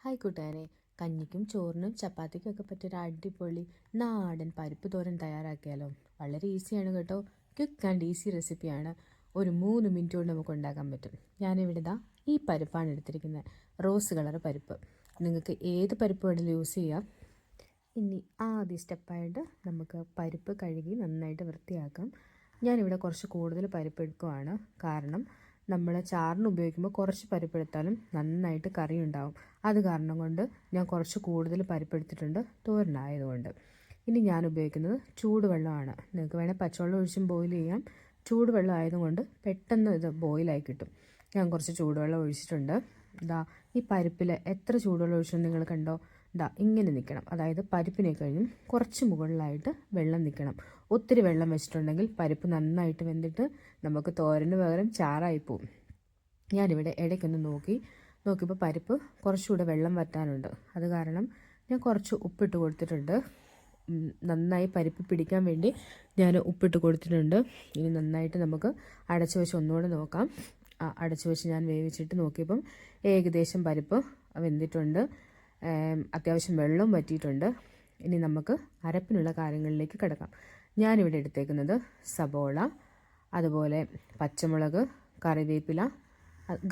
Hi കൂട്ടുകാരെ, കഞ്ഞിക്കും ചോറിനും ചപ്പാത്തിക്കും ഒക്കെ പറ്റിയൊരു അടിപൊളി നാടൻ പരിപ്പ് തോരൻ തയ്യാറാക്കിയാലോ. വളരെ ഈസിയാണ് കേട്ടോ. ക്വിക്ക് ആൻഡ് ഈസി റെസിപ്പിയാണ്. ഒരു 3 മിനിറ്റ് കൊണ്ട് നമുക്ക് ഉണ്ടാക്കാൻ പറ്റും. ഞാനിവിടെ ഈ പരിപ്പാണ് എടുത്തിരിക്കുന്നത്, റോസ് കളർ പരിപ്പ്. നിങ്ങൾക്ക് ഏത് പരിപ്പ് വേണമെങ്കിലും യൂസ് ചെയ്യാം. ഇനി ആദ്യ സ്റ്റെപ്പായിട്ട് നമുക്ക് പരിപ്പ് കഴുകി നന്നായിട്ട് വൃത്തിയാക്കാം. ഞാനിവിടെ കുറച്ച് കൂടുതൽ പരിപ്പ് എടുക്കുകയാണ്. കാരണം നമ്മൾ ചാറിന് ഉപയോഗിക്കുമ്പോൾ കുറച്ച് പരിപ്പെടുത്താലും നന്നായിട്ട് കറി ഉണ്ടാവും. അത് കാരണം കൊണ്ട് ഞാൻ കുറച്ച് കൂടുതൽ പരിപ്പെടുത്തിട്ടുണ്ട്, തോരനായതുകൊണ്ട്. ഇനി ഞാൻ ഉപയോഗിക്കുന്നത് ചൂടുവെള്ളമാണ്. നിങ്ങൾക്ക് വേണേൽ പച്ചവെള്ളം ഒഴിച്ചും ബോയിൽ ചെയ്യാം. ചൂടുവെള്ളം ആയതുകൊണ്ട് പെട്ടെന്ന് ഇത് ബോയിലായി കിട്ടും. ഞാൻ കുറച്ച് ചൂടുവെള്ളം ഒഴിച്ചിട്ടുണ്ട്. ഈ പരിപ്പിൽ എത്ര ചൂടുവെള്ളം ഒഴിച്ചെന്ന് നിങ്ങൾ കണ്ടോ? ഇങ്ങനെ നിൽക്കണം. അതായത് പരിപ്പിനെ കഴിഞ്ഞും കുറച്ച് മുകളിലായിട്ട് വെള്ളം നിൽക്കണം. ഒത്തിരി വെള്ളം വെച്ചിട്ടുണ്ടെങ്കിൽ പരിപ്പ് നന്നായിട്ട് വെന്തിട്ട് നമുക്ക് തോരന് പകരം ചാറായി പോവും. ഞാനിവിടെ ഇടയ്ക്കൊന്ന് നോക്കിയപ്പോൾ പരിപ്പ് കുറച്ചുകൂടെ വെള്ളം വറ്റാനുണ്ട്. അത് കാരണം ഞാൻ കുറച്ച് ഉപ്പിട്ട് കൊടുത്തിട്ടുണ്ട്. നന്നായി പരിപ്പ് പിടിക്കാൻ വേണ്ടി ഞാൻ ഉപ്പിട്ട് കൊടുത്തിട്ടുണ്ട്. ഇനി നന്നായിട്ട് നമുക്ക് അടച്ചു വെച്ച് ഒന്നുകൂടെ നോക്കാം. അടച്ചു വെച്ച് ഞാൻ വേവിച്ചിട്ട് നോക്കിയപ്പം ഏകദേശം പരിപ്പ് വെന്തിട്ടുണ്ട്. അത്യാവശ്യം വെള്ളം വറ്റിയിട്ടുണ്ട്. ഇനി നമുക്ക് അരപ്പിനുള്ള കാര്യങ്ങളിലേക്ക് കിടക്കാം. ഞാനിവിടെ എടുത്തേക്കുന്നത് സബോള, അതുപോലെ പച്ചമുളക്, കറിവേപ്പില,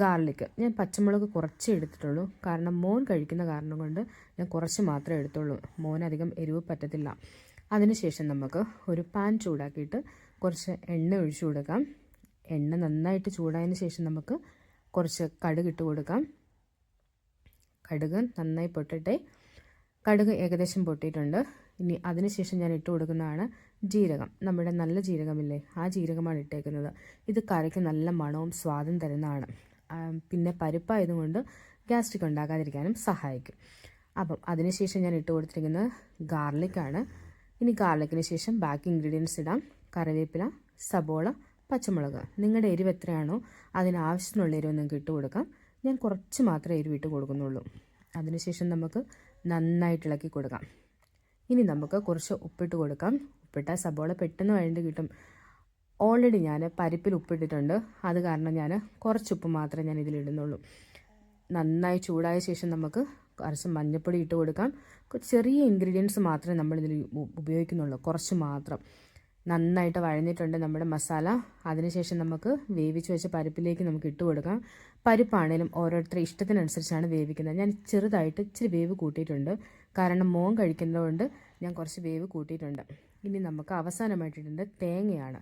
ഗാർലിക്. ഞാൻ പച്ചമുളക് കുറച്ചേ എടുത്തിട്ടുള്ളൂ. കാരണം മോൻ കഴിക്കുന്ന കാരണം കൊണ്ട് ഞാൻ കുറച്ച് മാത്രമേ എടുത്തുള്ളൂ. മോനധികം എരിവ് പറ്റത്തില്ല. അതിനുശേഷം നമുക്ക് ഒരു പാൻ ചൂടാക്കിയിട്ട് കുറച്ച് എണ്ണ ഒഴിച്ചു കൊടുക്കാം. എണ്ണ നന്നായിട്ട് ചൂടായതിന് ശേഷം നമുക്ക് കുറച്ച് കടുക് ഇട്ട് കൊടുക്കാം. കടുക് നന്നായി പൊട്ടട്ടെ. കടുക് ഏകദേശം പൊട്ടിയിട്ടുണ്ട്. ഇനി അതിനുശേഷം ഞാൻ ഇട്ട് കൊടുക്കുന്നതാണ് ജീരകം. നമ്മുടെ നല്ല ജീരകമില്ലേ, ആ ജീരകമാണ് ഇട്ടേക്കുന്നത്. ഇത് കറിക്ക് നല്ല മണവും സ്വാദും തരുന്നതാണ്. പിന്നെ പരിപ്പായതുകൊണ്ട് ഗ്യാസ്ട്രിക് ഉണ്ടാകാതിരിക്കാനും സഹായിക്കും. അപ്പം അതിനുശേഷം ഞാൻ ഇട്ട് കൊടുത്തിരിക്കുന്നത് ഗാർലിക്കാണ്. ഇനി ഗാർലിക്കിന് ശേഷം ബാക്കി ഇൻഗ്രീഡിയൻസ് ഇടാം. കറിവേപ്പില, സബോള, പച്ചമുളക്. നിങ്ങളുടെ എരിവ് എത്രയാണോ അതിനാവശ്യത്തിനുള്ള എരിവ് നിങ്ങൾക്ക് ഇട്ട് കൊടുക്കാം. ഞാൻ കുറച്ച് മാത്രമേ എരിവ് ഇട്ട് കൊടുക്കുന്നുള്ളൂ. അതിനുശേഷം നമുക്ക് നന്നായിട്ട് ഇളക്കി കൊടുക്കാം. ഇനി നമുക്ക് കുറച്ച് ഉപ്പിട്ട് കൊടുക്കാം. ഉപ്പിട്ടാൽ സബോള പെട്ടെന്ന് വഴണ്ട് കിട്ടും. ഓൾറെഡി ഞാൻ പരിപ്പിൽ ഉപ്പിട്ടിട്ടുണ്ട്. അത് കാരണം ഞാൻ കുറച്ച് ഉപ്പ് മാത്രമേ ഞാൻ ഇതിലിടുന്നുള്ളൂ. നന്നായി ചൂടായ ശേഷം നമുക്ക് കുറച്ച് മഞ്ഞൾപ്പൊടി ഇട്ട് കൊടുക്കാം. ചെറിയ ഇൻഗ്രീഡിയൻസ് മാത്രമേ നമ്മളിതിൽ ഉപയോഗിക്കുന്നുള്ളൂ, കുറച്ച് മാത്രം. നന്നായിട്ട് വഴഞ്ഞിട്ടുണ്ട് നമ്മുടെ മസാല. അതിനുശേഷം നമുക്ക് വേവിച്ച് വെച്ച പരിപ്പിലേക്ക് നമുക്ക് ഇട്ട് കൊടുക്കാം. പരിപ്പാണേലും ഓരോരുത്തരുടെ ഇഷ്ടത്തിനനുസരിച്ചാണ് വേവിക്കുന്നത്. ഞാൻ ചെറുതായിട്ട് ഇച്ചിരി വേവ് കൂട്ടിയിട്ടുണ്ട്. കാരണം മോൻ കഴിക്കുന്നതുകൊണ്ട് ഞാൻ കുറച്ച് വേവ് കൂട്ടിയിട്ടുണ്ട്. ഇനി നമുക്ക് അവസാനമായിട്ടിട്ടുണ്ട് തേങ്ങയാണ്.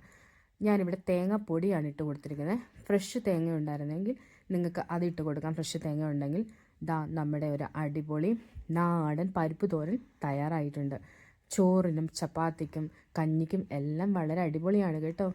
ഞാനിവിടെ തേങ്ങാപ്പൊടിയാണ് ഇട്ട് കൊടുത്തിരിക്കുന്നത്. ഫ്രഷ് തേങ്ങ ഉണ്ടായിരുന്നെങ്കിൽ നിങ്ങൾക്ക് അത് ഇട്ട് കൊടുക്കാം. ഫ്രഷ് തേങ്ങ ഉണ്ടെങ്കിൽ നമ്മുടെ ഒരു അടിപൊളി നാടൻ പരിപ്പ് തോരൻ തയ്യാറായിട്ടുണ്ട്. ചോറിനും ചപ്പാത്തിക്കും കഞ്ഞിക്കും എല്ലാം വളരെ അടിപൊളിയാണ് കേട്ടോ.